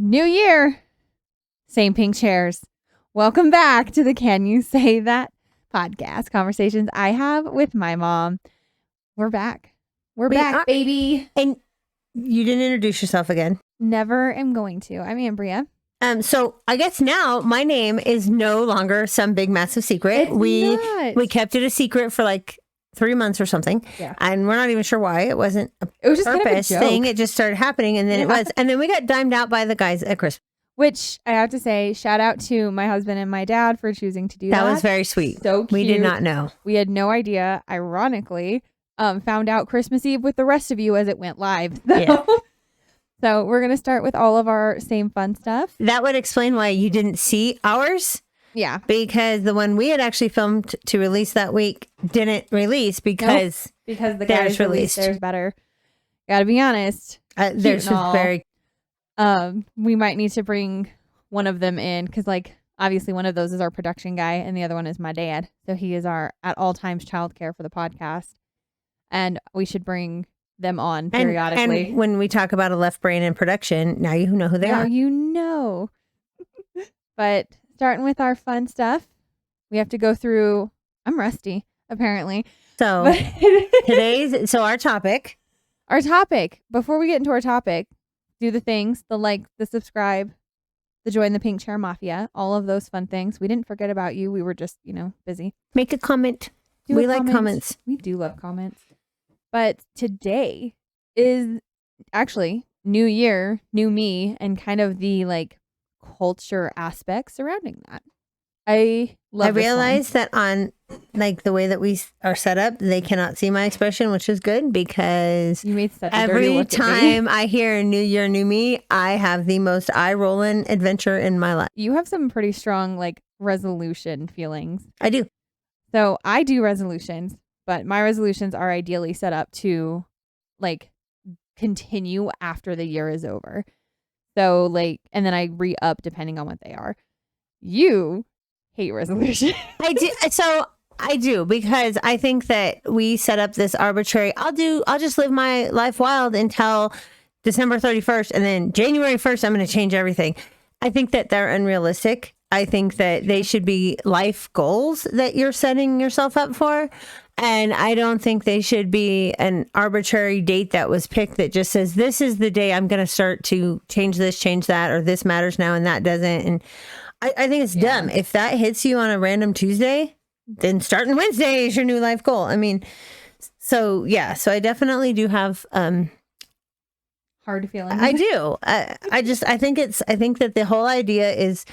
New year, same pink chairs. Welcome back to the Can You Say That podcast, conversations I have with my mom. We're back. We're back, baby. And you didn't introduce yourself again. Never am going to. I'm Ambria. So I guess now my name is no longer some big massive secret. We kept it a secret for like 3 months or something. Yeah. And we're not even sure why. It wasn't It was just kind of a joke. thing. It just started happening, and then it was. And then we got dimed out by the guys at Christmas. Which I have to say, shout out to my husband and my dad for choosing to do that. That was very sweet. So cute. We did not know. We had no idea. Ironically, found out Christmas Eve with the rest of you as it went live. Yeah. So we're going to start with all of our same fun stuff. That would explain why you didn't see ours. Yeah. Because the one we had actually filmed to release that week didn't release because the guys released theirs better. Gotta be honest. Theirs was very... we might need to bring one of them in because, like, obviously one of those is our production guy and the other one is my dad. So he is our at all times childcare for the podcast. And we should bring them on periodically. And when we talk about a left brain in production, now you know who they are. You know. But starting with our fun stuff, we have to go through. I'm rusty, apparently. So our topic. Our topic. Before we get into our topic, do the things, the like, the subscribe, the join the Pink Chair Mafia, all of those fun things. We didn't forget about you. We were just, busy. Make a comment. We like comments. We do love comments. But today is actually New Year, new me, and kind of the like culture aspect surrounding that. I realize that on like the way that we are set up, they cannot see my expression, which is good because you made such a every time I hear New Year, new me, I have the most eye-rolling adventure in my life. You have some pretty strong like resolution feelings. I do. So I do resolutions, but my resolutions are ideally set up to like continue after the year is over. So like, and then I re-up depending on what they are. You hate resolution. I do. So I do, because I think that we set up this arbitrary, I'll just live my life wild until December 31st. And then January 1st, I'm going to change everything. I think that they're unrealistic. I think that they should be life goals that you're setting yourself up for. And I don't think they should be an arbitrary date that was picked that just says, this is the day I'm going to start to change this, change that, or this matters now and that doesn't. And I think it's dumb. If that hits you on a random Tuesday, then starting Wednesday is your new life goal. I mean, so I definitely do have hard feelings. I do. I think that the whole idea is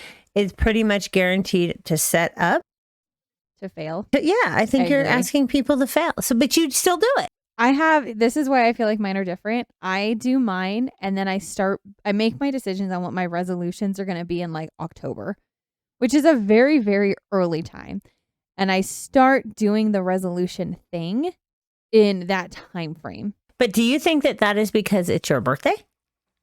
pretty much guaranteed to set up to fail. But yeah, I think you're asking people to fail. So, but you'd still do it. This is why I feel like mine are different. I do mine and then I make my decisions on what my resolutions are going to be in like October, which is a very, very early time. And I start doing the resolution thing in that time frame. But do you think that is because it's your birthday?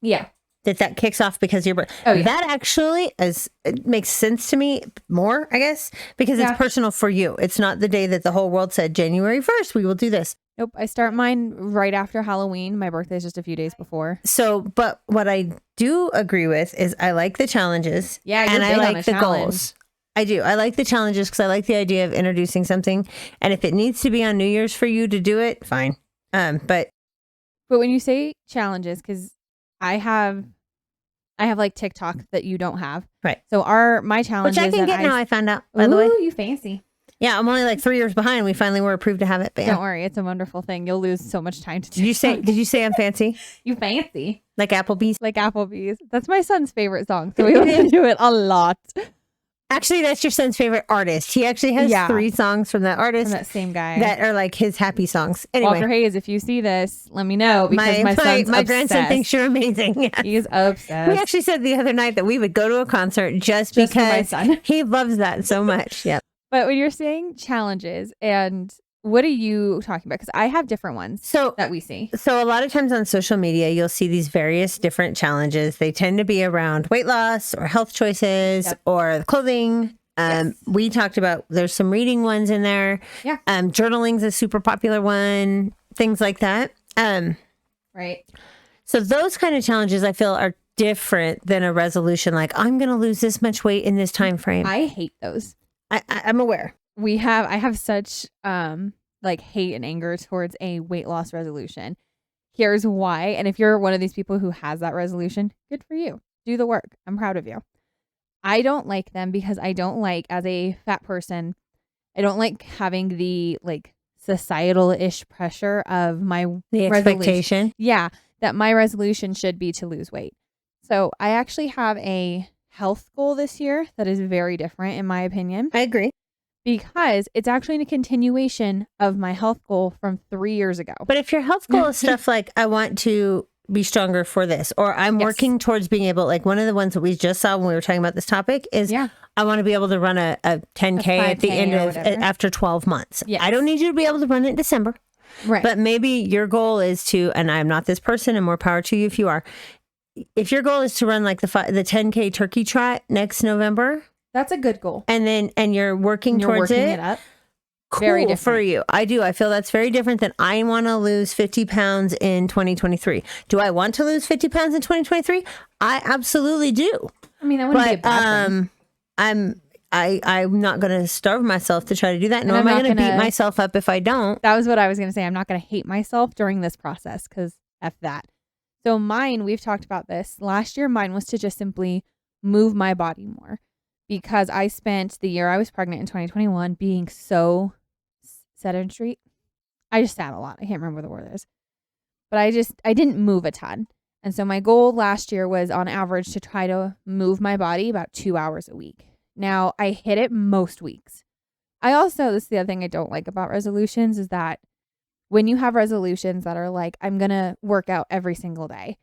Yeah. That kicks off because your birthday. Oh, yeah. That actually it makes sense to me more, I guess, because it's personal for you. It's not the day that the whole world said January 1st, we will do this. Nope. I start mine right after Halloween. My birthday is just a few days before. So, but what I do agree with is I like the challenges. Yeah, and I like the goals. I do. I like the challenges because I like the idea of introducing something. And if it needs to be on New Year's for you to do it, fine. But when you say challenges, because I have like TikTok that you don't have. Right. So my challenge which I can get now, I found out, by the way. You fancy. Yeah, I'm only like 3 years behind. We finally were approved to have it. Don't worry. It's a wonderful thing. You'll lose so much time to do. Did you say I'm fancy? You fancy. Like Applebee's? Like Applebee's. That's my son's favorite song. So we listen to it a lot. Actually, that's your son's favorite artist. He actually has 3 songs from that artist. From that same guy. That are like his happy songs. Anyway. Walker Hayes, if you see this, let me know because my son's my grandson thinks you're amazing. Yes. He's obsessed. We actually said the other night that we would go to a concert just because my son. He loves that so much. Yep. But when you're saying challenges, and what are you talking about? Because I have different ones that we see. So a lot of times on social media, you'll see these various different challenges. They tend to be around weight loss or health choices or clothing. We talked about, there's some reading ones in there. Yeah. Journaling's a super popular one, things like that. Right. So those kind of challenges I feel are different than a resolution like I'm going to lose this much weight in this time frame. I hate those. I'm aware. I have such like hate and anger towards a weight loss resolution. Here's why. And if you're one of these people who has that resolution, good for you. Do the work. I'm proud of you. I don't like them because I don't like, as a fat person, I don't like having the like societal-ish pressure of the expectation. Yeah, that my resolution should be to lose weight. So I actually have a health goal this year that is very different in my opinion. I agree. Because it's actually a continuation of my health goal from 3 years ago. But if your health goal is stuff like, I want to be stronger for this, or I'm working towards being able, like one of the ones that we just saw when we were talking about this topic is, I want to be able to run a 10K at the end of, after 12 months. Yes. I don't need you to be able to run it in December. Right. But maybe your goal is to, and I'm not this person, and more power to you if you are. If your goal is to run like the 10K turkey trot next November. That's a good goal. And you're working towards it up. Cool very different for you. I do. I feel that's very different than I want to lose 50 pounds in 2023. Do I want to lose 50 pounds in 2023? I absolutely do. I mean, that wouldn't be a bad thing. I'm not going to starve myself to try to do that. Nor am I going to beat myself up if I don't. That was what I was going to say. I'm not going to hate myself during this process because F that. So mine, we've talked about this. Last year, mine was to just simply move my body more because I spent the year I was pregnant in 2021 being so sedentary. I just sat a lot. I can't remember what the word is. But I didn't move a ton. And so my goal last year was on average to try to move my body about 2 hours a week. Now I hit it most weeks. This is the other thing I don't like about resolutions is that when you have resolutions that are like, I'm going to work out every single day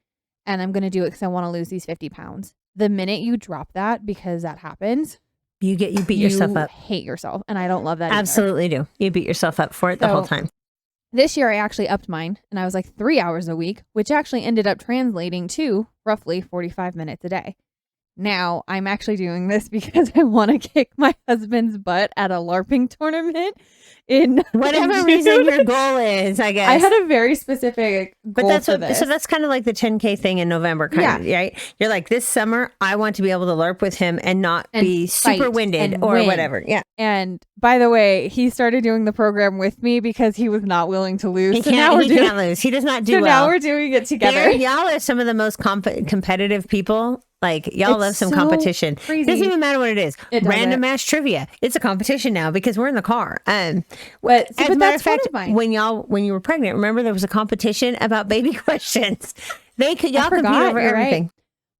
and I'm going to do it because I want to lose these 50 pounds. The minute you drop that, because that happens, you beat yourself up. Hate yourself. And I don't love that Absolutely either. Do. You beat yourself up for it the whole time. This year I actually upped mine and I was like 3 hours a week, which actually ended up translating to roughly 45 minutes a day. Now I'm actually doing this because I want to kick my husband's butt at a LARPing tournament in whatever reason your goal is, I guess. I had a very specific goal for this. So that's kind of like the 10K thing in November, kind of, right? You're like, this summer, I want to be able to LARP with him and not be super winded or whatever. Yeah. And by the way, he started doing the program with me because he was not willing to lose. He can't lose. He does not do well. So now we're doing it together. Y'all are some of the most competitive people. Like, y'all love some competition. Crazy. It doesn't even matter what it is. Random ass trivia. It's a competition now because we're in the car. As a matter of fact, when you were pregnant, remember there was a competition about baby questions. Y'all compete over everything. Right.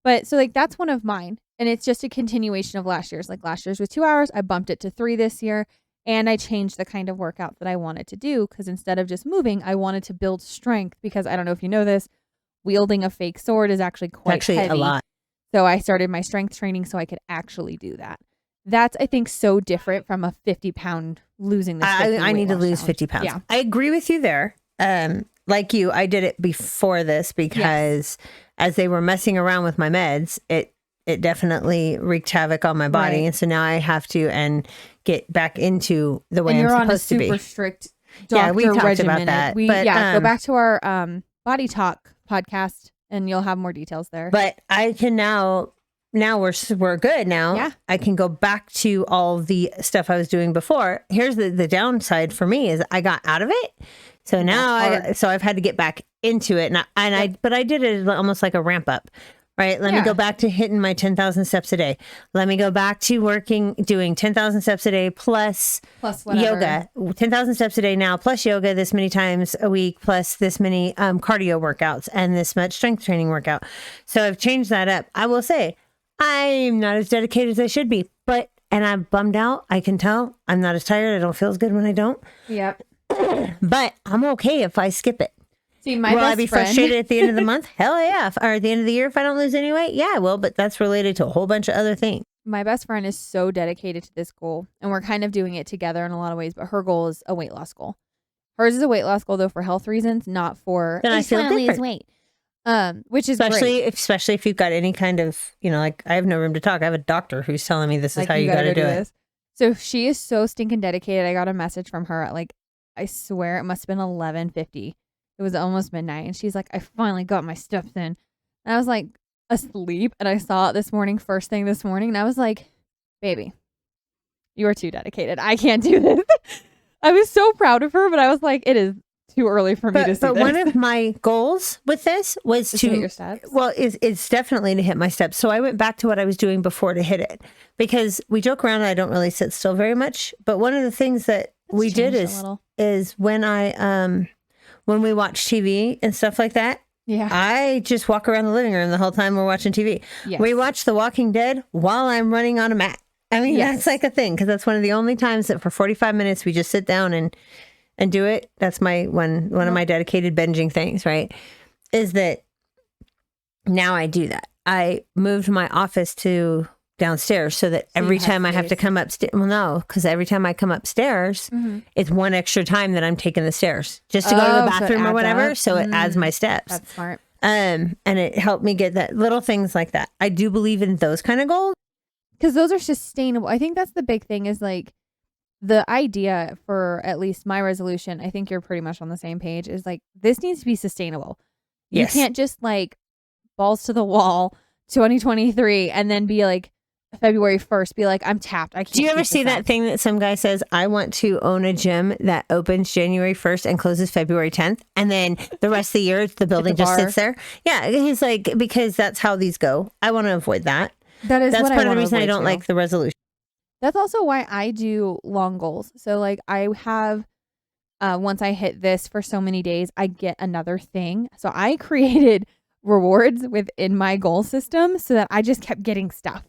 But so like that's one of mine. And it's just a continuation of last year's. Like last year's was 2 hours. I bumped it to 3 this year. And I changed the kind of workout that I wanted to do because instead of just moving, I wanted to build strength because I don't know if you know this, wielding a fake sword is actually quite heavy. A lot. So I started my strength training so I could actually do that. That's, I think, so different from a 50-pound losing this. I need to lose 50 pounds. Yeah. I agree with you there. Like you, I did it before this because as they were messing around with my meds, it definitely wreaked havoc on my body. Right. And so now I have to get back into the way I'm supposed to be. You're on a super strict doctor we talked regimented. about that. Go back to our Body Talk podcast and you'll have more details there. But I can now we're good now. Yeah. I can go back to all the stuff I was doing before. Here's the downside for me is I got out of it. So now I've had to get back into it. But I did it almost like a ramp up. Right. Let me go back to hitting my 10,000 steps a day. Let me go back to doing 10,000 steps a day plus yoga, 10,000 steps a day now, plus yoga this many times a week, plus this many cardio workouts and this much strength training workout. So I've changed that up. I will say I'm not as dedicated as I should be, and I'm bummed out. I can tell I'm not as tired. I don't feel as good when I don't. Yep. But I'm okay if I skip it. See, will I be frustrated at the end of the month? Hell yeah. Or at the end of the year if I don't lose any weight? Yeah, I will. But that's related to a whole bunch of other things. My best friend is so dedicated to this goal. And we're kind of doing it together in a lot of ways. But her goal is a weight loss goal. Hers is a weight loss goal, though, for health reasons, not for then I feel different. Weight. Which is especially great. If you've got any kind of, like I have no room to talk. I have a doctor who's telling me this is how you got to do it. So she is so stinking dedicated. I got a message from her at I swear it must have been 11:50. It was almost midnight. And she's like, I finally got my steps in. And I was like, asleep and I saw it this morning, first thing this morning, and I was like, baby, you are too dedicated. I can't do this. I was so proud of her, but I was like, it is too early for me to see But this. one of my goals with this was Just to hit your steps? well, it's definitely to hit my steps. So I went back to what I was doing before to hit it, because we joke around and I don't really sit still very much. But one of the things that we did is when when we watch TV and stuff like that, Yeah. I just walk around the living room the whole time we're watching TV. Yes. We watch The Walking Dead while I'm running on a mat. I mean, Yes. that's like a thing, because that's one of the only times that for 45 minutes we just sit down and do it. That's my one of my dedicated binging things, right? Is that now I do that. I moved my office to downstairs so that every time I have to come upstairs, well, no, because every time I come upstairs, it's one extra time that I'm taking the stairs just to go to the bathroom or whatever. So it adds my steps. That's smart. And it helped me get that, little things like that. I do believe in those kind of goals. Because those are sustainable. I think that's the big thing, is like the idea for at least my resolution, I think you're pretty much on the same page, is like this needs to be sustainable. Yes. You can't just like balls to the wall 2023 and then be like February 1st, be like, I'm tapped. I can't. Do you ever keep see this that up. thing that some guy says, I want to own a gym that opens January 1st and closes February 10th. And then the rest of the year, the building just sits there. Yeah. He's like, because that's how these go. I want to avoid that. That's part of the reason I avoid don't too. like the resolution. That's also why I do long goals. So like I have, once I hit this for so many days, I get another thing. So I created rewards within my goal system so that I just kept getting stuff.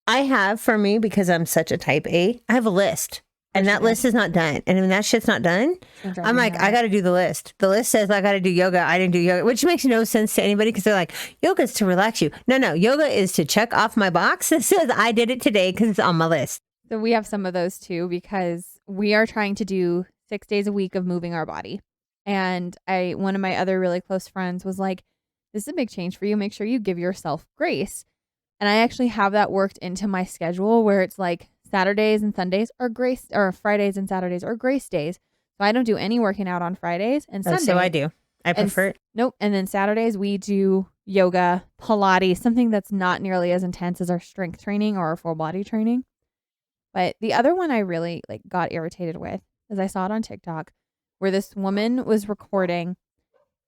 I have, for me, because I'm such a type A, I have a list. And that list is not done. And when that shit's not done, I'm like, I got to do the list. The list says I got to do yoga. I didn't do yoga, which makes no sense to anybody, because they're like, yoga's to relax you. No, yoga is to check off my box that says I did it today because it's on my list. So we have some of those too, because we are trying to do 6 days a week of moving our body. And one of my other really close friends was like, this is a big change for you. Make sure you give yourself grace. And I actually have that worked into my schedule, where it's like Saturdays and Sundays are grace, or Fridays and Saturdays are grace days. So I don't do any working out on Fridays and Sundays. So I do. I prefer it. Nope. And then Saturdays we do yoga, Pilates, something that's not nearly as intense as our strength training or our full body training. But the other one I really like got irritated with is I saw it on TikTok, where this woman was recording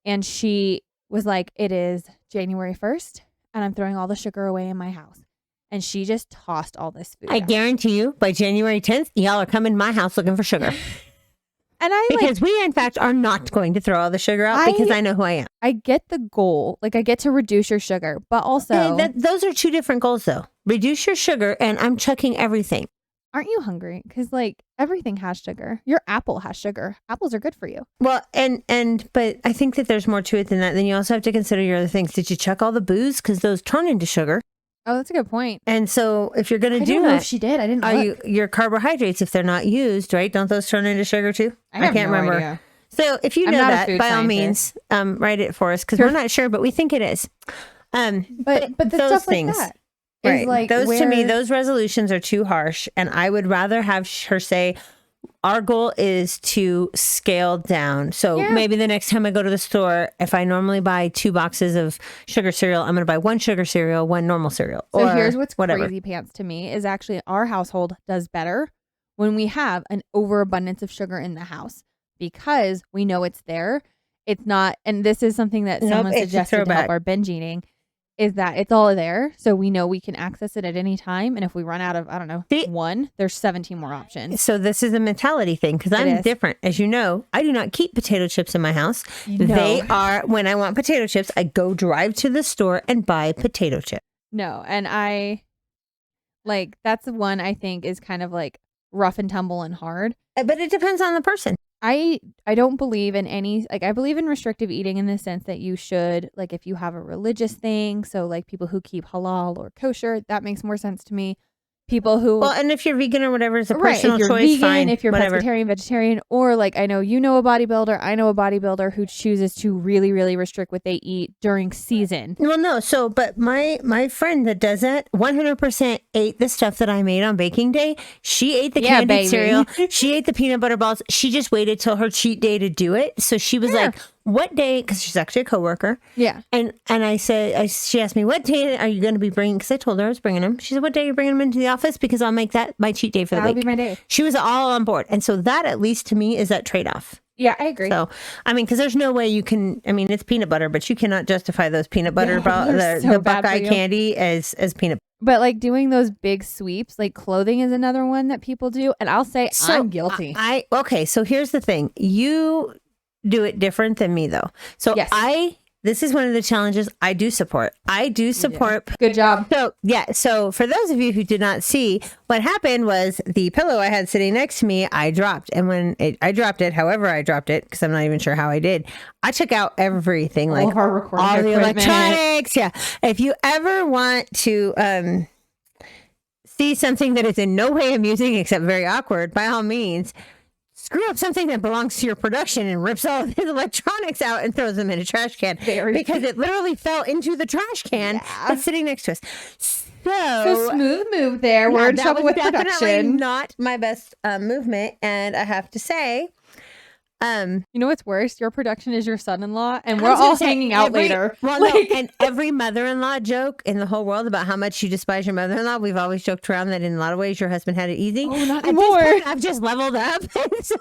and she was like, it is January 1st and I'm throwing all the sugar away in my house. And she just tossed all this food I out. guarantee you, by January 10th, y'all are coming to my house looking for sugar. And because we, in fact, are not going to throw all the sugar out, because I know who I am. I get the goal. Like, I get to reduce your sugar, but also... those are two different goals, though. Reduce your sugar, and I'm chucking everything. Aren't you hungry? Because, like, everything has sugar. Your apple has sugar. Apples are good for you. Well, but I think that there's more to it than that. Then you also have to consider your other things. Did you chuck all the booze? Because those turn into sugar. Oh, that's a good point. And so if you're going to do don't know that, if she did. I didn't look. your carbohydrates, if they're not used, right? Don't those turn into sugar too? I can't remember. Idea. So if you know not a that, food by all scientist. means, write it for us, because we're not sure, but we think it is. But the those stuff things, like that right? is like Those to me, those resolutions are too harsh, and I would rather have her say, our goal is to scale down. So maybe the next time I go to the store, if I normally buy 2 boxes of sugar cereal, I'm going to buy 1 sugar cereal, 1 normal cereal. So here's what's crazy pants to me is actually our household does better when we have an overabundance of sugar in the house, because we know it's there. It's not, and this is something that someone suggested to help our binge eating, is that it's all there. So we know we can access it at any time. And if we run out of, I don't know, 1, there's 17 more options. So this is a mentality thing, because I'm different. As you know, I do not keep potato chips in my house. No. They are, when I want potato chips, I go drive to the store and buy potato chips. No. And that's the one I think is kind of like rough and tumble and hard. But it depends on the person. I don't believe in any, like, I believe in restrictive eating in the sense that you should, like, if you have a religious thing, so like people who keep halal or kosher, that makes more sense to me. People who, well, and if you're vegan or whatever, it's a personal if you're choice. Vegan, fine, if you're whatever. pescatarian, vegetarian, or like I know a bodybuilder. I know a bodybuilder who chooses to really, really restrict what they eat during season. Well, no. So, but my friend that does that 100% ate the stuff that I made on baking day. She ate the candied cereal. She ate the peanut butter balls. She just waited till her cheat day to do it. So she was like, what day, because she's actually a coworker. Yeah. And I said, she asked me, what day are you going to be bringing? Because I told her I was bringing them. She said, what day are you bringing them into the office? Because I'll make that my cheat day for the That'll week. be my day. She was all on board. And so that, at least to me, is that trade-off. Yeah, I agree. So, I mean, because there's no way you can, I mean, it's peanut butter, but you cannot justify those peanut butter, they're so the bad for Buckeye you. candy as peanut. But like doing those big sweeps, like clothing is another one that people do. And I'll say I'm guilty. Okay, so here's the thing. You do it different than me, though. So Yes. this is one of the challenges I do support. Good job. So, yeah. So for those of you who did not see, what happened was the pillow I had sitting next to me, I dropped. And when I dropped it, however I dropped it, because I'm not even sure how I did, I took out everything, All like of our recording all the equipment. electronics. Yeah. If you ever want to see something that is in no way amusing except very awkward, by all means, screw up something that belongs to your production and rips all of his electronics out and throws them in a trash can because it literally fell into the trash can that's sitting next to us. So smooth move there. We're in trouble with definitely production. not my best movement, and I have to say, you know what's worse? Your production is your son-in-law, and we're all hanging out later. Well, no, and every mother-in-law joke in the whole world about how much you despise your mother-in-law, we've always joked around that in a lot of ways your husband had it easy. Oh, not At anymore. this point, I've just leveled up, and so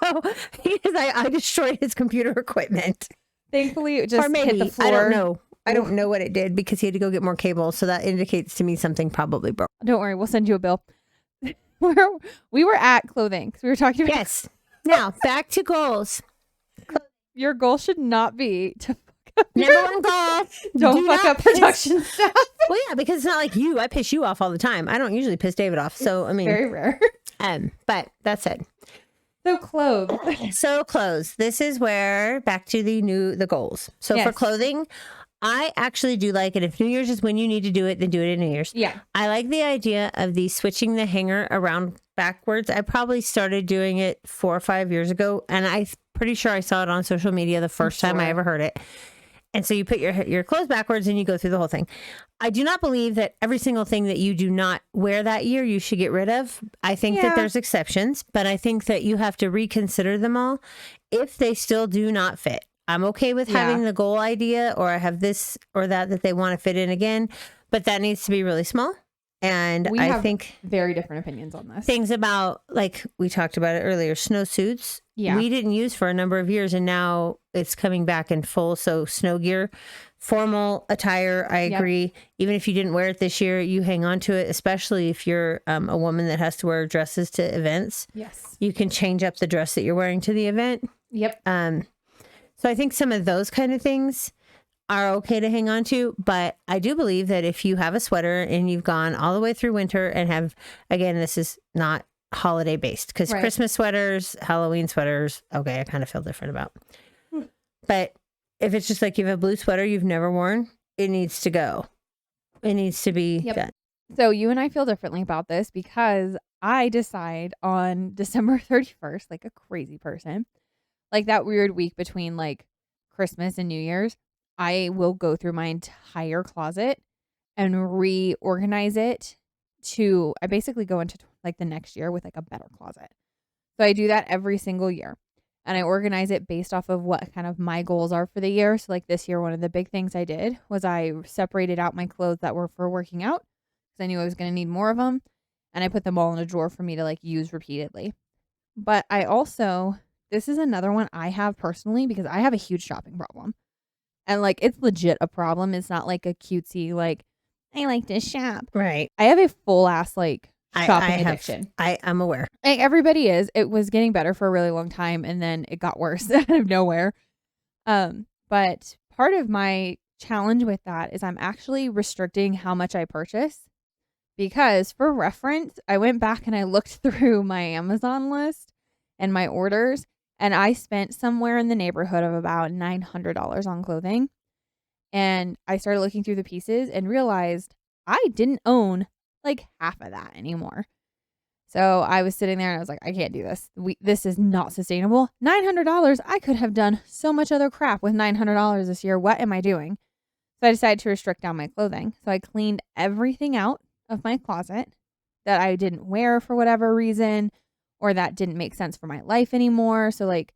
I destroyed his computer equipment. Thankfully, it just Or maybe, hit the floor. I don't know. I don't know what it did because he had to go get more cables, so that indicates to me something probably broke. Don't worry, we'll send you a bill. We were at clothing because we were talking about. Yes. Now back to goals. Your goal should not be to fuck up. Number one goal. Don't fuck up production stuff. Well, yeah, because it's not like you. I piss you off all the time. I don't usually piss David off. So, I mean. Very rare. But that's it. So clothes. So clothes. This is where back to the goals. So for clothing, I actually do like it. If New Year's is when you need to do it, then do it in New Year's. Yeah. I like the idea of the switching the hanger around backwards. I probably started doing it 4 or 5 years ago, and I'm pretty sure I saw it on social media the first time I ever heard it. And so you put your clothes backwards and you go through the whole thing. I do not believe that every single thing that you do not wear that year, you should get rid of. I think that there's exceptions, but I think that you have to reconsider them all if they still do not fit. I'm okay with having the goal idea, or I have this or that they want to fit in again, but that needs to be really small. And I think very different opinions on this. Things about, like we talked about it earlier, snowsuits. Yeah. We didn't use for a number of years, and now it's coming back in full. So snow gear, formal attire, I agree. Even if you didn't wear it this year, you hang on to it, especially if you're a woman that has to wear dresses to events. Yes. You can change up the dress that you're wearing to the event. Yep. So I think some of those kind of things are okay to hang on to, but I do believe that if you have a sweater and you've gone all the way through winter and have, again, this is not holiday based, because Christmas sweaters, Halloween sweaters, okay, I kind of feel different about. But if it's just like you have a blue sweater you've never worn, it needs to go. It needs to be done. So you and I feel differently about this because I decide on December 31st, like a crazy person, like that weird week between like Christmas and New Year's, I will go through my entire closet and reorganize it I basically go into like the next year with like a better closet. So I do that every single year, and I organize it based off of what kind of my goals are for the year. So like this year, one of the big things I did was I separated out my clothes that were for working out because I knew I was going to need more of them, and I put them all in a drawer for me to like use repeatedly. But I also, this is another one I have personally because I have a huge shopping problem. And like, it's legit a problem. It's not like a cutesy, like, I like to shop. Right. I have a full ass like shopping addiction. I'm aware. Like everybody is. It was getting better for a really long time, and then it got worse out of nowhere. But part of my challenge with that is I'm actually restricting how much I purchase, because for reference, I went back and I looked through my Amazon list and my orders, and I spent somewhere in the neighborhood of about $900 on clothing. And I started looking through the pieces and realized I didn't own like half of that anymore. So I was sitting there and I was like, I can't do this. This is not sustainable. $900. I could have done so much other crap with $900 this year. What am I doing? So I decided to restrict down my clothing. So I cleaned everything out of my closet that I didn't wear for whatever reason, or that didn't make sense for my life anymore. So like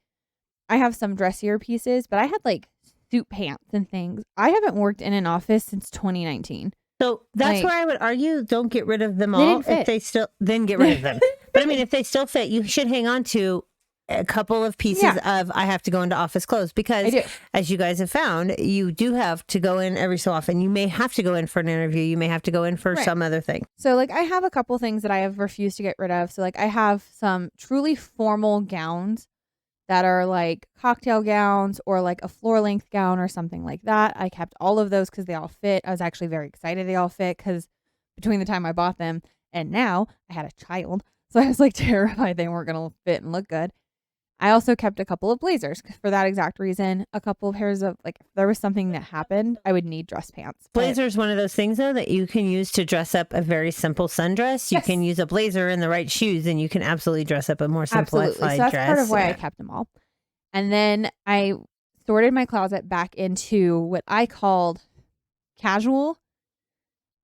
I have some dressier pieces, but I had like suit pants and things. I haven't worked in an office since 2019. So that's Like, where I would argue, don't get rid of them They all. didn't fit. If they still, then get rid of them. But I mean, if they still fit, you should hang on to a couple of pieces Yeah. of I have to go into office clothes, I because do. as you guys have found, you do have to go in every so often. You may have to go in for an interview. You may have to go in for Right. some other thing. So like I have a couple things that I have refused to get rid of. So like I have some truly formal gowns that are like cocktail gowns or like a floor length gown or something like that. I kept all of those because they all fit. I was actually very excited they all fit because between the time I bought them and now I had a child. So I was like terrified they weren't going to fit and look good. I also kept a couple of blazers for that exact reason. A couple of pairs of like, if there was something that happened, I would need dress pants. But Blazer is one of those things, though, that you can use to dress up a very simple sundress. You Yes. can use a blazer and the right shoes, and you can absolutely dress up a more absolutely. simplified So that's dress. part of why I kept them all. And then I sorted my closet back into what I called casual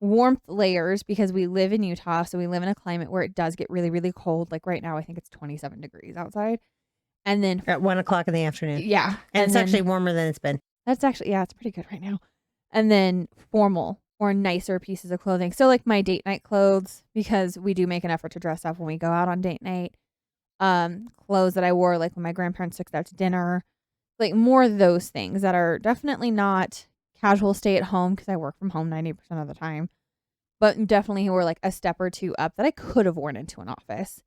warmth layers because we live in Utah. So we live in a climate where it does get really, really cold. Like right now, I think it's 27 degrees outside. And then, At 1:00 in the afternoon. yeah. And it's then- actually warmer than it's been. That's actually, yeah, it's pretty good right now. And then formal or nicer pieces of clothing. So like my date night clothes, because we do make an effort to dress up when we go out on date night. Clothes that I wore like when my grandparents took us out to dinner, like more of those things that are definitely not casual stay at home because I work from home 90% of the time, but definitely were like a step or two up that I could have worn into an office.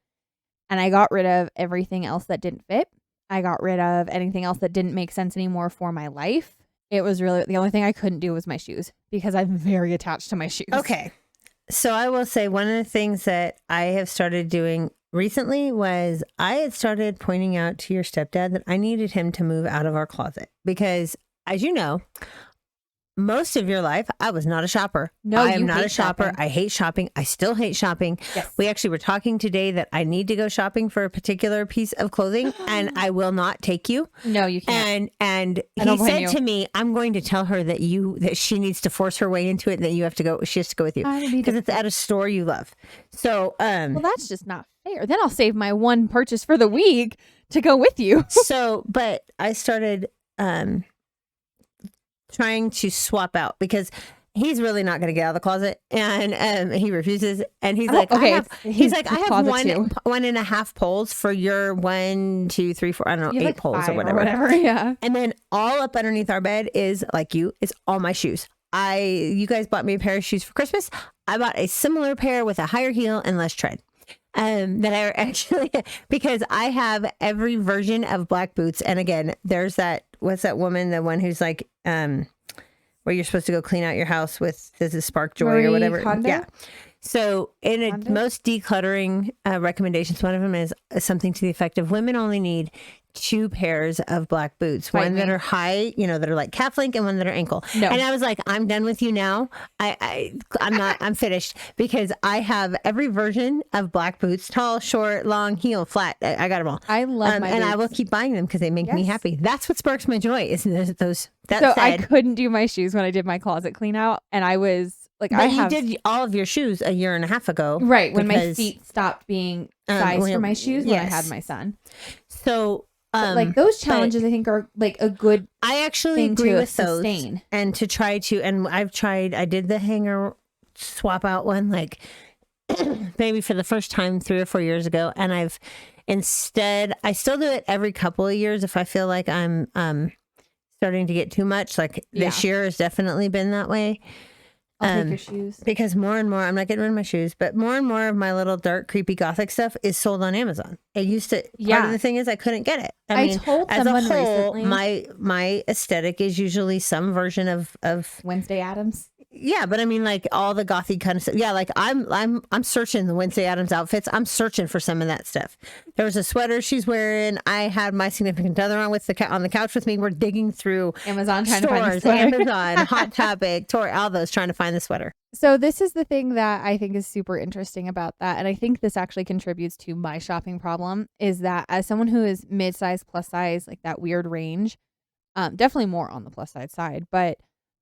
And I got rid of everything else that didn't fit. I got rid of anything else that didn't make sense anymore for my life. It was really the only thing I couldn't do was my shoes because I'm very attached to my shoes. Okay. So I will say one of the things that I have started doing recently was I had started pointing out to your stepdad that I needed him to move out of our closet because, as you know, most of your life, I was not a shopper. No, I am you not hate a shopper. shopping. I hate shopping. I still hate shopping. Yes. We actually were talking today that I need to go shopping for a particular piece of clothing and I will not take you. No, you can't. And I he don't blame said you. to me, I'm going to tell her that she needs to force her way into it and that you have to go, she has to go with you I would be because it's at a store you love. So, well, that's just not fair. Then I'll save my one purchase for the week to go with you. but I started trying to swap out because he's really not going to get out of the closet and he refuses. And he's like, okay, I have his closet one, too. 1.5 poles for your 1, 2, 3, 4, I don't know, You have 8 like poles 5 or whatever. Yeah. And then all up underneath our bed is all my shoes. You guys bought me a pair of shoes for Christmas. I bought a similar pair with a higher heel and less tread. That I actually, because I have every version of black boots. And again, there's what's that woman, the one who's like, where you're supposed to go clean out your house with, this is Spark Joy Marie or whatever. Kondo? Yeah. So in Kondo? most decluttering recommendations, one of them is something to the effect of women only need 2 pairs of black boots, Fight one me. that are high, that are like calf length and one that are ankle. No. And I was like, I'm done with you now. I'm finished because I have every version of black boots, tall, short, long, heel, flat. I got them all. I love my and boots. I will keep buying them because they make me Yes. happy. That's what sparks my joy, isn't those? That So I said, couldn't do my shoes when I did my closet clean out. And I was like, but I you have. did all of your shoes a year and a half ago. Right. When my because, feet stopped being sized for my shoes when I yes. had my son. So, But, like those challenges, I think are like a good I actually thing agree to with those. sustain. And to try to, and I did the hanger swap out one like maybe for the first time 3 or 4 years ago. And I still do it every couple of years if I feel like I'm starting to get too much. Like this year has definitely been that way. I'll take your shoes. Because more and more, I'm not getting rid of my shoes, but more and more of my little dark, creepy gothic stuff is sold on Amazon. It used to, part of the thing is I couldn't get it. I mean, told as a someone whole, recently. my aesthetic is usually some version of Wednesday Addams. yeah, but I mean like all the gothy kind of stuff. Yeah, like I'm searching the Wednesday Addams outfits. I'm searching for some of that stuff. There was a sweater she's wearing. I had my significant other on on the couch with me. We're digging through Amazon trying to find a stores, sweater. Amazon, Hot Topic, Tori, all those trying to find the sweater. So this is the thing that I think is super interesting about that. And I think this actually contributes to my shopping problem is that as someone who is mid-size, plus size, like that weird range, definitely more on the plus size side, but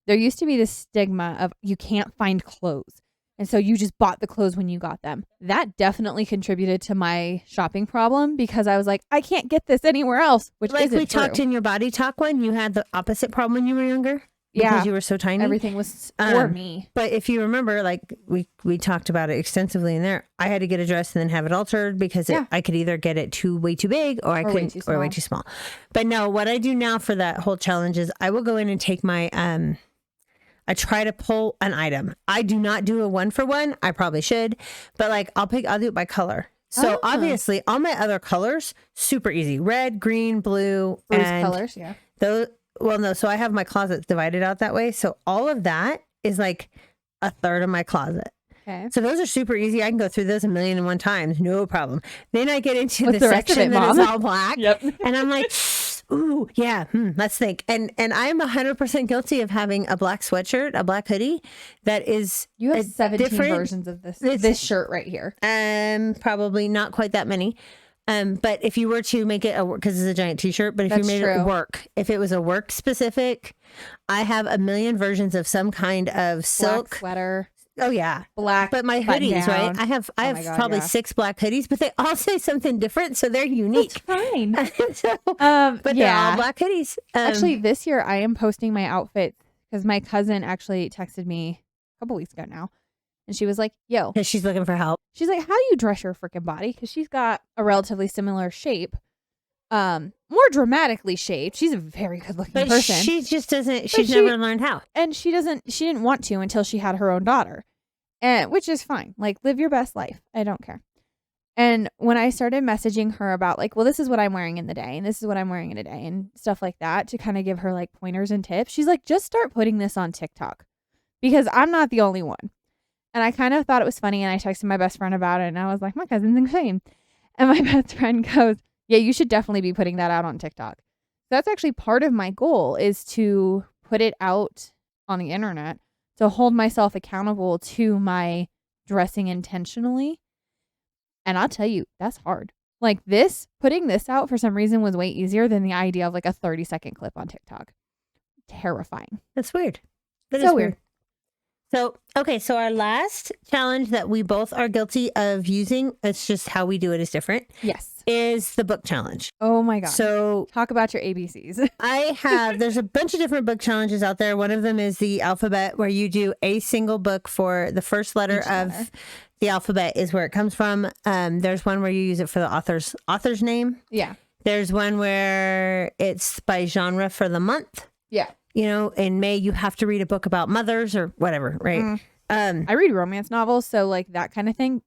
there used to be this stigma of you can't find clothes And so you just bought the clothes when you got them. That definitely contributed to my shopping problem because I was like, I can't get this anywhere else, which Like isn't we talked true. in your body talk one, you had the opposite problem when you were younger because Yeah. you were so tiny. Everything was for me. But if you remember, like we talked about it extensively in there, I had to get a dress and then have it altered because I could either get it way too big or I couldn't, or way too small. But no, what I do now for that whole challenge is I will go in and take my, I try to pull an item. I do not do a 1-for-1. I probably should, but like I'll do it by color. So obviously all my other colors, super easy. Red, green, blue, Bruce and colors. Yeah. those. Well, no. So I have my closet divided out that way. So all of that is like a third of my closet. Okay. So those are super easy. I can go through those 1,001 times. No problem. Then I get into What's the the rest of section it, that is Mom? all black. Yep. And I'm like, ooh, yeah, let's think. And I'm 100% guilty of having a black sweatshirt, a black hoodie that is You have 17 different versions of this shirt right here. probably not quite that many. But if you were to make it because it's a giant t-shirt, but if you made it work, if it was a work specific, I have a million versions of some kind of silk Black sweater. Oh yeah, Black. But my button hoodies, right? down. I have God, probably 6 black hoodies, but they all say something different, so they're unique. That's fine. So, But they're all black hoodies. Actually, this year I am posting my outfits because my cousin actually texted me a couple weeks ago now, and she was like, "Yo," because she's looking for help. she's like, "How do you dress your freaking body?" Because she's got a relatively similar shape, more dramatically shaped. She's a very good-looking But person. she just doesn't. She's never learned how. And she didn't want to until she had her own daughter, and which is fine. Like, live your best life. I don't care. And when I started messaging her about like, well, this is what I'm wearing in the day and this is what I'm wearing in a day and stuff like that to kind of give her like pointers and tips, she's like, just start putting this on TikTok because I'm not the only one. And I kind of thought it was funny, and I texted my best friend about it, and I was like, my cousin's insane. And my best friend goes, yeah, you should definitely be putting that out on TikTok. That's actually part of my goal, is to put it out on the internet to hold myself accountable to my dressing intentionally. And I'll tell you, that's hard. Like putting this out for some reason was way easier than the idea of like a 30-second clip on TikTok. Terrifying. That's weird. That so is weird. So, okay. So our last challenge that we both are guilty of using, it's just how we do it is different, Yes. is the book challenge. Oh my God. So talk about your ABCs. there's a bunch of different book challenges out there. One of them is the alphabet, where you do a single book for the first letter of the alphabet is where it comes from. There's one where you use it for the author's name. Yeah. There's one where it's by genre for the month. Yeah. You know, in May, you have to read a book about mothers or whatever, right? I read romance novels, so like that kind of thing,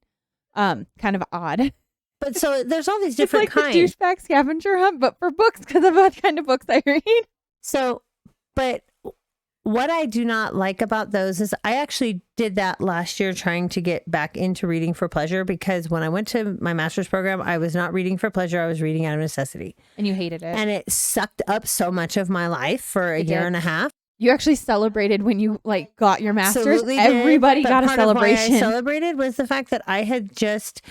kind of odd. But so there's all these different it's like kinds. the douchebag scavenger hunt, but for books, because of what kind of books I read. So, but what I do not like about those is I actually did that last year trying to get back into reading for pleasure, because when I went to my master's program, I was not reading for pleasure. I was reading out of necessity. And you hated it. And it sucked up so much of my life for a year and a half. You actually celebrated when you like got your master's. Absolutely Everybody did. got a Part of celebration. why I celebrated was the fact that I had just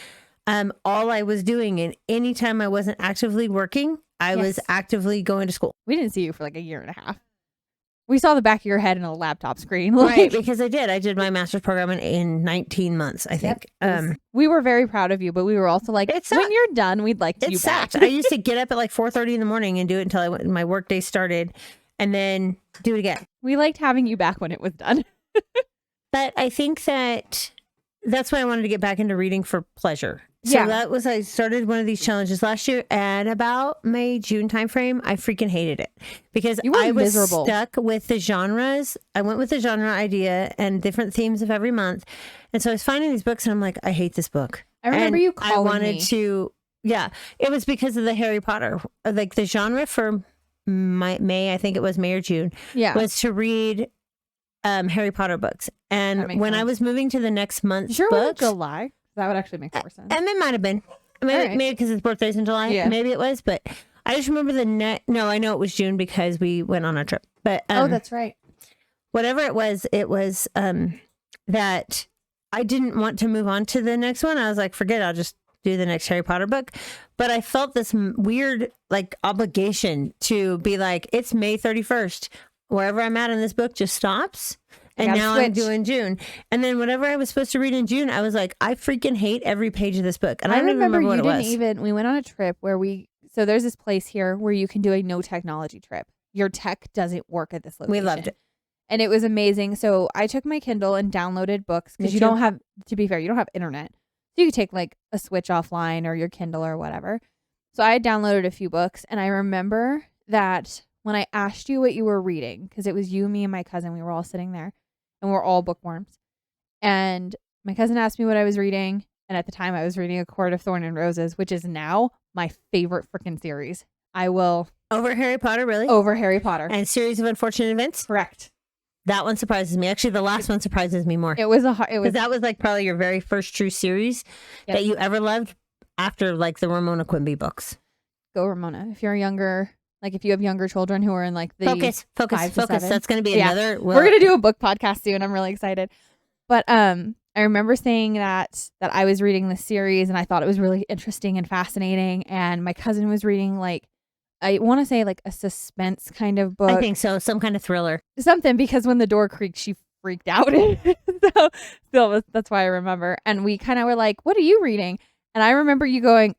all I was doing, and anytime I wasn't actively working, I was actively going to school. We didn't see you for like a year and a half. We saw the back of your head in a laptop screen. Right, because I did my master's program in 19 months, I think. We were very proud of you, but we were also like, when you're done, we'd like you back. I used to get up at like 4:30 in the morning and do it until my work day started, and then do it again. We liked having you back when it was done. But I think that's why I wanted to get back into reading for pleasure. So I started one of these challenges last year, and about May, June timeframe, I freaking hated it because I was miserable. Stuck with the genres. I went with the genre idea and different themes of every month. And so I was finding these books and I'm like, I hate this book. I remember you calling I wanted me. to, it was because of the Harry Potter, like the genre for May, I think it was May or June, was to read Harry Potter books. And when I was moving to the next month's book, July. That would actually make more sense. And it might have been. Maybe because his birthday's in July. Yeah. Maybe it was, but I just remember no, I know it was June because we went on our trip. But that's right. Whatever it was that I didn't want to move on to the next one. I was like, forget it, I'll just do the next Harry Potter book. But I felt this weird like obligation to be like, it's May 31st. Wherever I'm at in this book just stops. And gotta now I'm switch. doing June. And then whatever I was supposed to read in June, I was like, I freaking hate every page of this book. And I don't even remember what it was. We went on a trip where so there's this place here where you can do a no technology trip. Your tech doesn't work at this location. We loved it. And it was amazing. So I took my Kindle and downloaded books because you don't have, to be fair, you don't have internet. So you could take like a Switch offline or your Kindle or whatever. So I downloaded a few books, and I remember that when I asked you what you were reading, because it was you, me, and my cousin, we were all sitting there and we're all bookworms. And my cousin asked me what I was reading. And at the time I was reading A Court of Thorn and Roses, which is now my favorite freaking series. Over Harry Potter, really? Over Harry Potter. And Series of Unfortunate Events? Correct. That one surprises me. Actually, the last one surprises me more. It was that was like probably your very first true series that you ever loved after like the Ramona Quimby books. Go Ramona. If you're younger, like if you have younger children who are in like the focus. 5 to 7. That's going to be another. We're going to do a book podcast soon. I'm really excited. But I remember saying that I was reading the series and I thought it was really interesting and fascinating. And my cousin was reading like, I want to say like a suspense kind of book. I think so. Some kind of thriller. Something, because when the door creaked, she freaked out. so that's why I remember. And we kind of were like, what are you reading? And I remember you going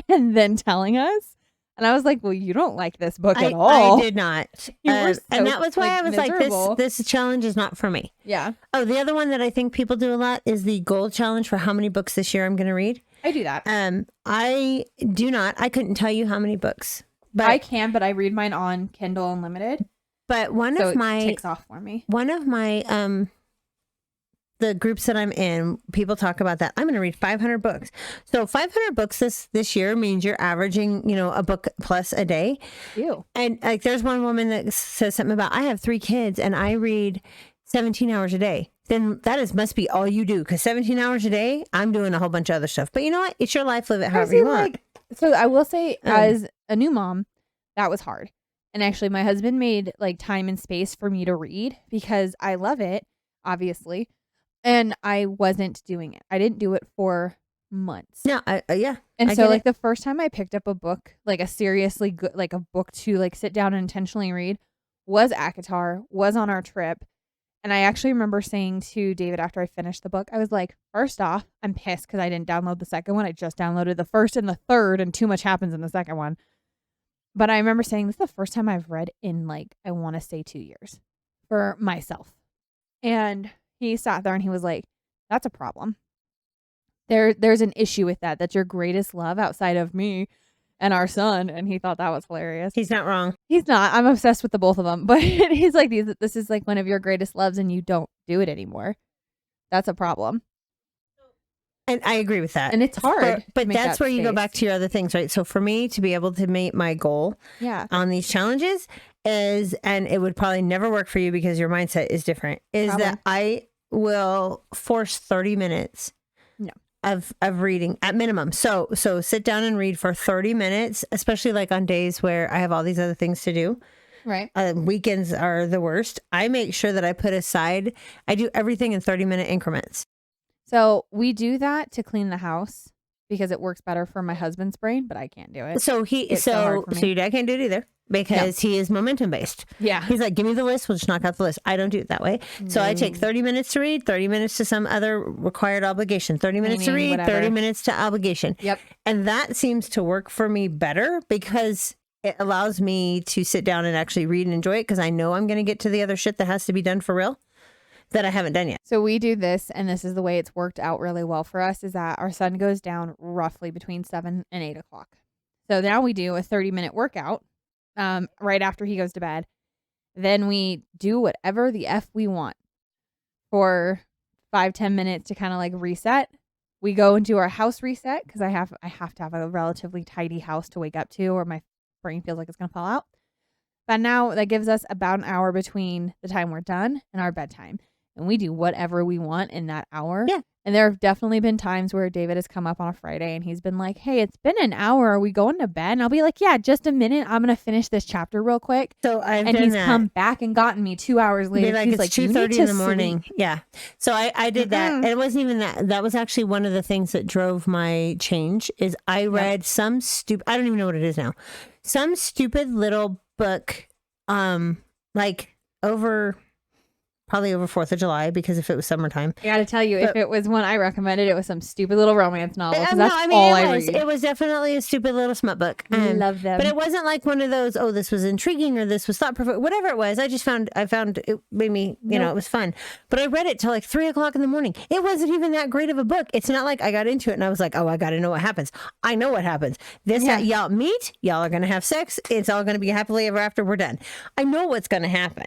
and then telling us. And I was like, well, you don't like this book at all. I did not. And that was why I was miserable. Like, this challenge is not for me. Yeah. Oh, the other one that I think people do a lot is the goal challenge for how many books this year I'm going to read. I do that. I do not. I couldn't tell you how many books. But I can, but I read mine on Kindle Unlimited. But it takes off for me. One of my the groups that I'm in, people talk about that. I'm going to read 500 books. So 500 books this year means you're averaging, a book plus a day. Ew. And like, there's one woman that says something about, I have 3 kids and I read 17 hours a day. Then that must be all you do. Because 17 hours a day, I'm doing a whole bunch of other stuff. But you know what? It's your life. Live it however you want. So I will say, as a new mom, that was hard. And actually, my husband made like time and space for me to read because I love it, obviously. And I wasn't doing it. I didn't do it for months. No, yeah. And so like the first time I picked up a book, like a seriously good, like a book to like sit down and intentionally read, was ACOTAR, was on our trip. And I actually remember saying to David after I finished the book, I was like, first off, I'm pissed because I didn't download the second one. I just downloaded the first and the third, and too much happens in the second one. But I remember saying, this is the first time I've read in like, I want to say 2 years for myself. And he sat there and he was like, that's a problem. There's an issue with that. That's your greatest love outside of me and our son. And he thought that was hilarious. He's not wrong. He's not. I'm obsessed with the both of them. But he's like, this is like one of your greatest loves and you don't do it anymore. That's a problem. And I agree with that. And it's hard. But that's where you go back to your other things, right? So for me to be able to meet my goal on these challenges and it would probably never work for you because your mindset is different, that I will force 30 minutes of reading at minimum. So sit down and read for 30 minutes, especially like on days where I have all these other things to do. Right. Weekends are the worst. I make sure that I put aside, I do everything in 30-minute increments. So we do that to clean the house because it works better for my husband's brain, but I can't do it. So your dad can't do it either because he is momentum based. Yeah. He's like, give me the list. We'll just knock out the list. I don't do it that way. No. So I take 30 minutes to read, 30 minutes to some other required obligation, 30 minutes to read, 30 minutes to obligation. Yep. And that seems to work for me better because it allows me to sit down and actually read and enjoy it because I know I'm going to get to the other shit that has to be done for real that I haven't done yet. So we do this, and this is the way it's worked out really well for us, is that our son goes down roughly between 7 and 8 o'clock. So now we do a 30-minute workout right after he goes to bed. Then we do whatever the F we want for 5-10 minutes to kind of like reset. We go and do our house reset because I have to have a relatively tidy house to wake up to or my brain feels like it's going to fall out. But now that gives us about an hour between the time we're done and our bedtime. And we do whatever we want in that hour. Yeah. And there have definitely been times where David has come up on a Friday and he's been like, hey, it's been an hour. Are we going to bed? And I'll be like, yeah, just a minute. I'm going to finish this chapter real quick. So he's come back and gotten me 2 hours later. He's like 2:30 in the morning. Sleep. Yeah. So I did that. And it wasn't even that. That was actually one of the things that drove my change is I read some I don't even know what it is now. Some stupid little book, like over probably over 4th of July, because if it was summertime. I gotta tell you, if it was one I recommended, it was some stupid little romance novel. Because No, that's I mean, all it I was. read. It was definitely a stupid little smut book. Love them. But it wasn't like one of those, oh, this was intriguing or this was thought provoking, whatever it was. I found it made me, you know, it was fun. But I read it till like 3 o'clock in the morning. It wasn't even that great of a book. It's not like I got into it and I was like, oh, I got to know what happens. I know what happens. Y'all meet, y'all are going to have sex. It's all going to be happily ever after, we're done. I know what's going to happen.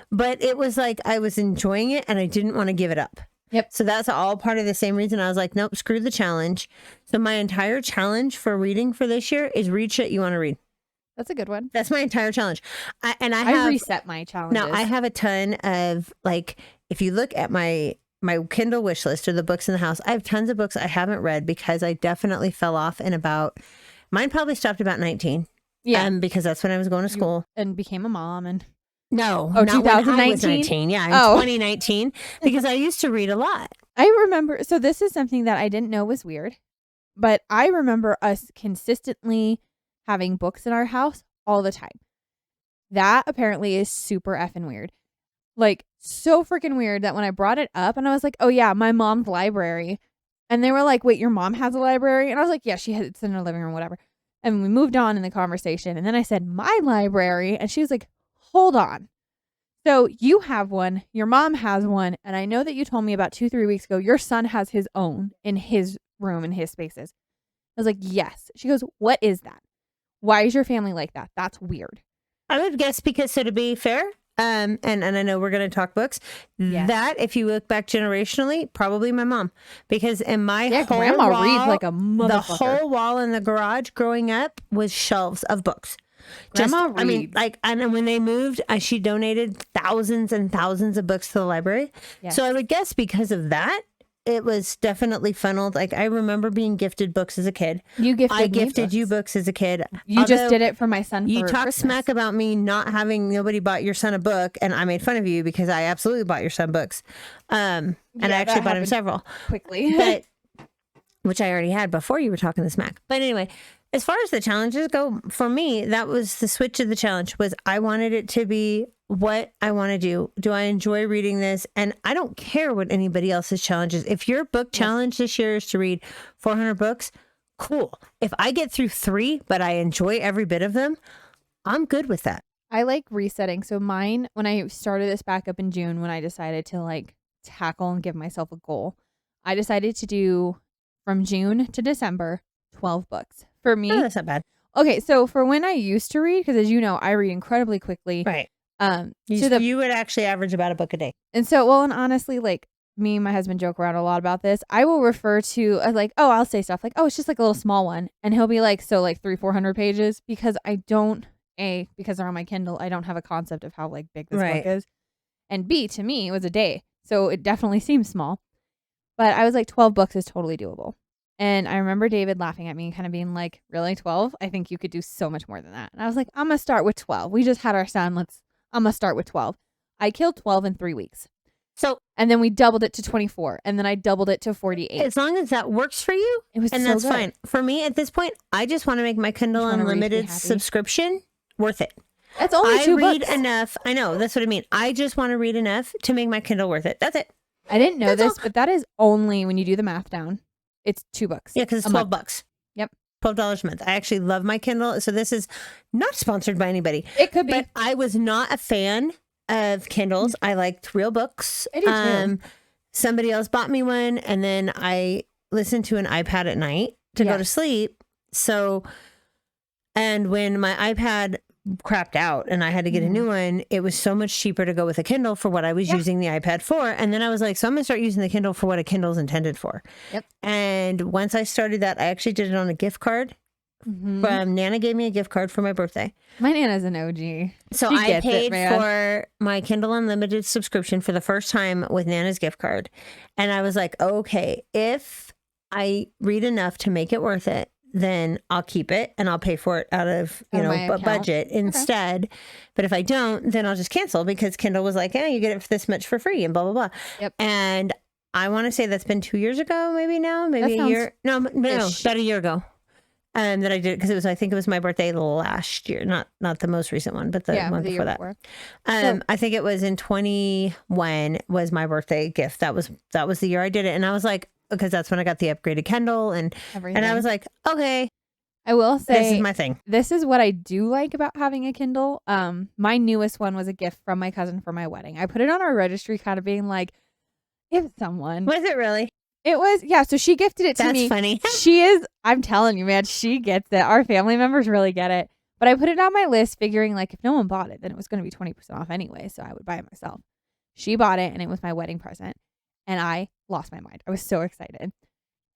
But it was like I was enjoying it and I didn't want to give it up. Yep. So that's all part of the same reason I was like, nope, screw the challenge. So my entire challenge for reading for this year is read shit you want to read. That's a good one. That's my entire challenge. I reset my challenges. Now I have a ton of, like, if you look at my Kindle wish list or the books in the house, I have tons of books I haven't read because I definitely fell off in mine probably stopped about 19. Yeah. Because that's when I was going to school. And became a mom and... No, not 2019. I was 19. Yeah, in 2019, because I used to read a lot. I remember, so this is something that I didn't know was weird, but I remember us consistently having books in our house all the time. That apparently is super effing weird. Like, so freaking weird that when I brought it up and I was like, oh yeah, my mom's library. And they were like, wait, your mom has a library? And I was like, yeah, it's in her living room, whatever. And we moved on in the conversation. And then I said, my library. And she was like, hold on. So you have one, your mom has one, and I know that you told me about 2-3 weeks ago, your son has his own in his room, in his spaces. I was like, yes. She goes, what is that? Why is your family like that? That's weird. I would guess because, so to be fair, and I know we're going to talk books, that if you look back generationally, probably my mom. Because in my whole grandma wall, reads like a motherfucker. The whole wall in the garage growing up was shelves of books. Grandma reads. I mean, like, and when they moved, she donated thousands and thousands of books to the library. Yes. So I would guess because of that, it was definitely funneled. Like, I remember being gifted books as a kid. I gifted you books as a kid. You just did it for my son. You talk smack about me not having, nobody bought your son a book, and I made fun of you because I absolutely bought your son books. And I actually bought him several quickly, but which I already had before you were talking the smack. But anyway. As far as the challenges go, for me, that was the switch of the challenge. Was I wanted it to be what I want to do. Do I enjoy reading this? And I don't care what anybody else's challenge is. If your book challenge this year is to read 400 books, cool. If I get through 3, but I enjoy every bit of them, I'm good with that. I like resetting. So mine, when I started this back up in June, when I decided to like tackle and give myself a goal, I decided to do from June to December, 12 books. For me, that's not bad. Okay, so for when I used to read, because as you know, I read incredibly quickly. Right. You would actually average about a book a day. And so, and honestly, like me and my husband joke around a lot about this. I will refer to like, oh, I'll say stuff like, oh, it's just like a little small one, and he'll be like, so like 300-400 pages, because I don't because they're on my Kindle, I don't have a concept of how like big this book is, and B, to me, it was a day, so it definitely seems small, but I was like, 12 books is totally doable. And I remember David laughing at me, kind of being like, really, 12? I think you could do so much more than that. And I was like, I'm going to start with 12. We just had our son. I'm going to start with 12. I killed 12 in 3 weeks. And then we doubled it to 24. And then I doubled it to 48. As long as that works for you, that's fine. For me, at this point, I just want to make my Kindle Unlimited subscription worth it. That's only 2 books. I read enough. I know. That's what I mean. I just want to read enough to make my Kindle worth it. That's it. I didn't know this, but that is only when you do the math down. It's $2. Yeah, because it's $12. Yep. $12 a month. I actually love my Kindle. So this is not sponsored by anybody. It could be. But I was not a fan of Kindles. I liked real books. I do too. Somebody else bought me one, and then I listened to an iPad at night to go to sleep. So, and when my iPad crapped out and I had to get a new one, it was so much cheaper to go with a Kindle for what I was using the iPad for. And then I was like, so I'm going to start using the Kindle for what a Kindle's intended for. Yep. And once I started that, I actually did it on a gift card. Nana gave me a gift card for my birthday. My Nana's an OG. So I paid for my Kindle Unlimited subscription for the first time with Nana's gift card. And I was like, okay, if I read enough to make it worth it, then I'll keep it and I'll pay for it out of, budget instead. But if I don't, then I'll just cancel, because Kindle was like, you get it for this much for free and blah, blah, blah. Yep. And I want to say that's been 2 years ago, maybe now, maybe a year. No, about a year ago. that I did because I think it was my birthday last year, not the most recent one, but the one before that. I think it was in 21 was my birthday gift. That was the year I did it, and I was like, because that's when I got the upgraded Kindle and everything. And I was like, okay, I will say this is my thing. This is what I do like about having a Kindle. My newest one was a gift from my cousin for my wedding. I put it on our registry, kind of being like, if someone was it really. It was, yeah. So she gifted it to me. That's funny. I'm telling you, man, she gets it. Our family members really get it. But I put it on my list figuring like if no one bought it, then it was going to be 20% off anyway. So I would buy it myself. She bought it and it was my wedding present. And I lost my mind. I was so excited.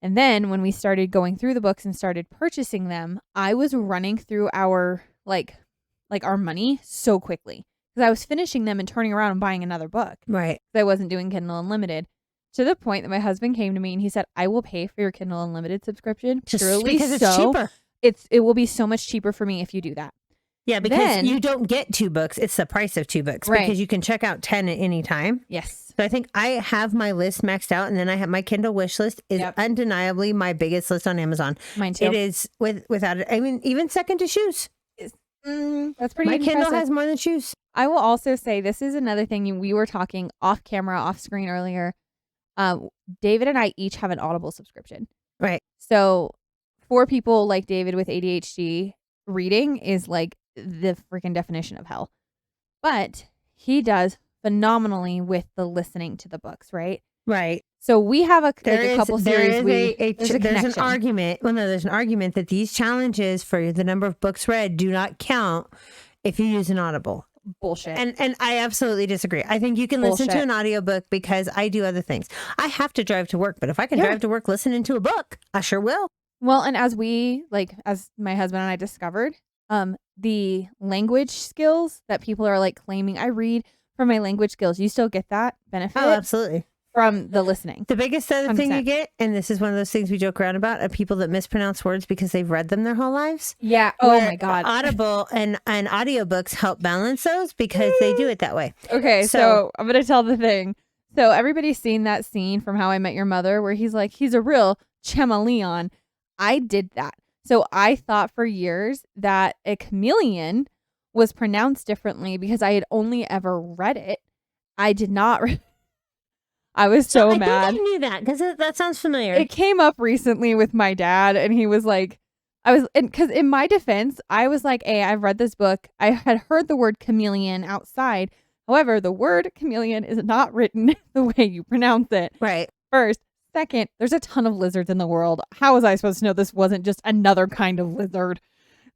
And then when we started going through the books and started purchasing them, I was running through our our money so quickly because I was finishing them and turning around and buying another book. Right. I wasn't doing Kindle Unlimited. To the point that my husband came to me and he said, I will pay for your Kindle Unlimited subscription. Just because it's cheaper. It will be so much cheaper for me if you do that. Yeah, because you don't get 2 books. It's the price of 2 books. Right. Because you can check out 10 at any time. Yes. So I think I have my list maxed out, and then I have my Kindle wish list is undeniably my biggest list on Amazon. Mine too. It is without it. I mean, even second to shoes. That's pretty My impressive. Kindle has more than shoes. I will also say this is another thing we were talking off camera, off screen earlier. David and I each have an Audible subscription. Right. So for people like David with ADHD, reading is like the freaking definition of hell. But he does phenomenally with the listening to the books, right? Right. So we have a couple series. There's an argument. Well, no, there's an argument that these challenges for the number of books read do not count if you use an Audible. Bullshit. And I absolutely disagree. I think you can listen to an audiobook because I do other things. I have to drive to work, but if I can drive to work listening to a book, I sure will. Well, and as my husband and I discovered, the language skills that people are like claiming, I read for my language skills. You still get that benefit? Oh, absolutely. From the listening. The biggest other thing you get, and this is one of those things we joke around about, are people that mispronounce words because they've read them their whole lives. Yeah. Oh my God. Audible and audiobooks help balance those because they do it that way. Okay. So I'm going to tell the thing. So everybody's seen that scene from How I Met Your Mother where he's like, he's a real chameleon. I did that. So I thought for years that a chameleon was pronounced differently because I had only ever read it. I did not I was so mad. I think I knew that because that sounds familiar. It came up recently with my dad and he was like, because in my defense, I was like, hey, I've read this book. I had heard the word chameleon outside. However, the word chameleon is not written the way you pronounce it. Right. First. Second, there's a ton of lizards in the world. How was I supposed to know this wasn't just another kind of lizard?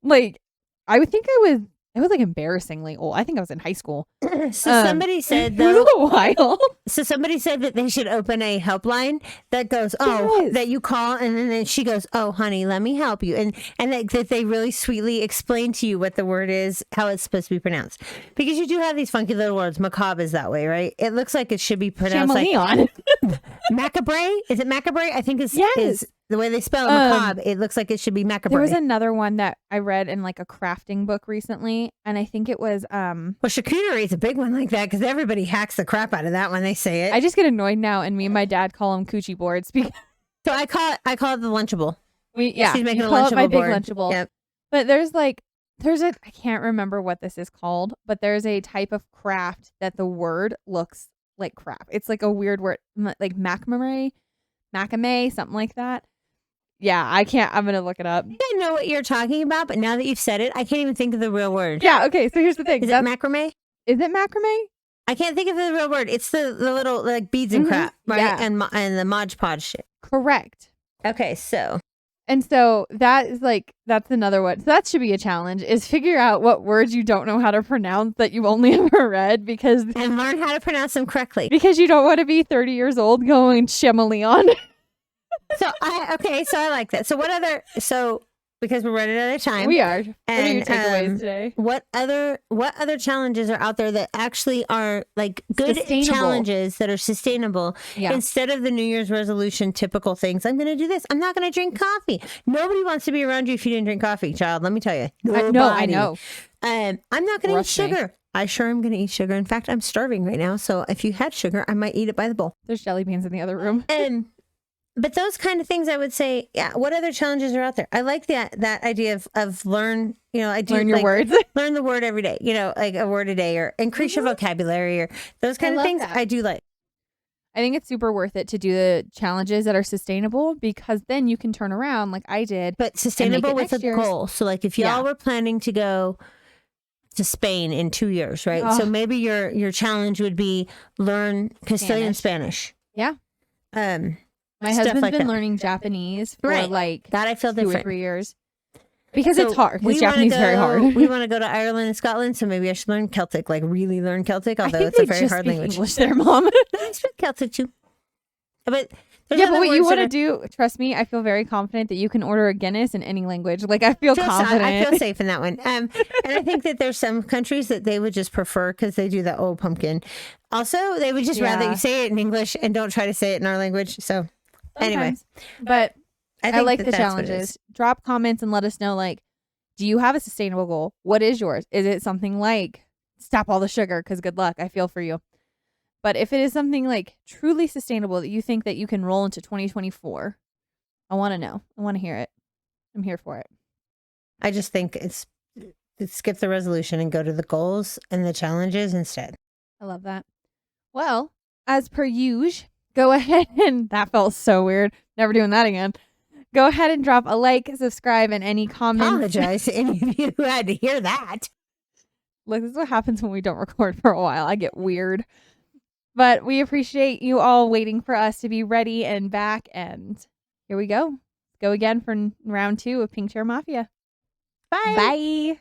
Like, I would think I was like embarrassingly old. I think I was in high school. So somebody said though, it was a while. So somebody said that they should open a helpline that goes, that you call, and then she goes, oh, honey, let me help you, and that they really sweetly explain to you what the word is, how it's supposed to be pronounced, because you do have these funky little words. Macabre is that way, right? It looks like it should be pronounced chameleon. Like macabre. Is it macabre? I think is the way they spell it, macabre. It looks like it should be macabre. There was another one that I read in like a crafting book recently, and I think it was well, charcuterie is a big one like that because everybody hacks the crap out of that when they say it. I just get annoyed now, and me and my dad call them coochie boards because so I call it the Lunchable. She's making a call Lunchable it my big board. Lunchable. Yep. But I can't remember what this is called, but there's a type of craft that the word looks like crap. It's like a weird word, like macrame, something like that. Yeah, I can't. I'm going to look it up. I know what you're talking about, but now that you've said it, I can't even think of the real word. Yeah, okay, so here's the thing. Is it macrame? Is it macrame? I can't think of the real word. It's the little like beads and crap, right? Yeah. And the Mod Podge shit. Correct. Okay, so that's another one. So that should be a challenge, is figure out what words you don't know how to pronounce that you've only ever read and learn how to pronounce them correctly. Because you don't want to be 30 years old going chameleon. So I like that. So because we're running out of time. We are. What are your And takeaways today? what other challenges are out there that actually are like good Sustainable. challenges that are sustainable Yeah. instead of the New Year's resolution typical things? I'm going to do this. I'm not going to drink coffee. Nobody wants to be around you if you didn't drink coffee, child. Let me tell you. I know. I'm not going to eat sugar. I sure am going to eat sugar. In fact, I'm starving right now. So if you had sugar, I might eat it by the bowl. There's jelly beans in the other room. And But those kind of things, I would say, yeah. What other challenges are out there? I like that idea of learn. I do Learn your like, words. learn the word every day. Like a word a day, or increase your vocabulary, or those kind of love things. that. I do like. I think it's super worth it to do the challenges that are sustainable, because then you can turn around like I did. But sustainable with a next year's. goal. So like if y'all were planning to go to Spain in 2 years, right? Oh. So maybe your challenge would be learn Castilian Spanish. Yeah. My Stuff husband's like been that. learning Japanese for Right. like That I feel 2 or different. 3 years. Because So it's hard. we Because wanna Japanese is very hard. We want to go to Ireland and Scotland, so maybe I should learn Celtic, like really learn Celtic, I although think it's a they very just hard speak language. English there, Mom. I speak Celtic too. But But what you want to do, trust me, I feel very confident that you can order a Guinness in any language. Like I feel confident. I feel safe in that one. And I think that there's some countries that they would just prefer because they do the pumpkin. Also, they would just rather you say it in English and don't try to say it in our language. So anyway, but I like the that's challenges. Drop comments and let us know, like, do you have a sustainable goal? What is yours? Is it something like stop all the sugar? Because good luck. I feel for you. But if it is something like truly sustainable that you think that you can roll into 2024, I want to know. I want to hear it. I'm here for it. I just think it's skip the resolution and go to the goals and the challenges instead. I love that. Well, as per usual, go ahead and that felt so weird. Never doing that again. Go ahead and drop a like, subscribe, and any comments. Apologize to any of you who had to hear that. Look, this is what happens when we don't record for a while. I get weird. But we appreciate you all waiting for us to be ready and back. And here we go. Go again for round 2 of Pink Chair Mafia. Bye. Bye.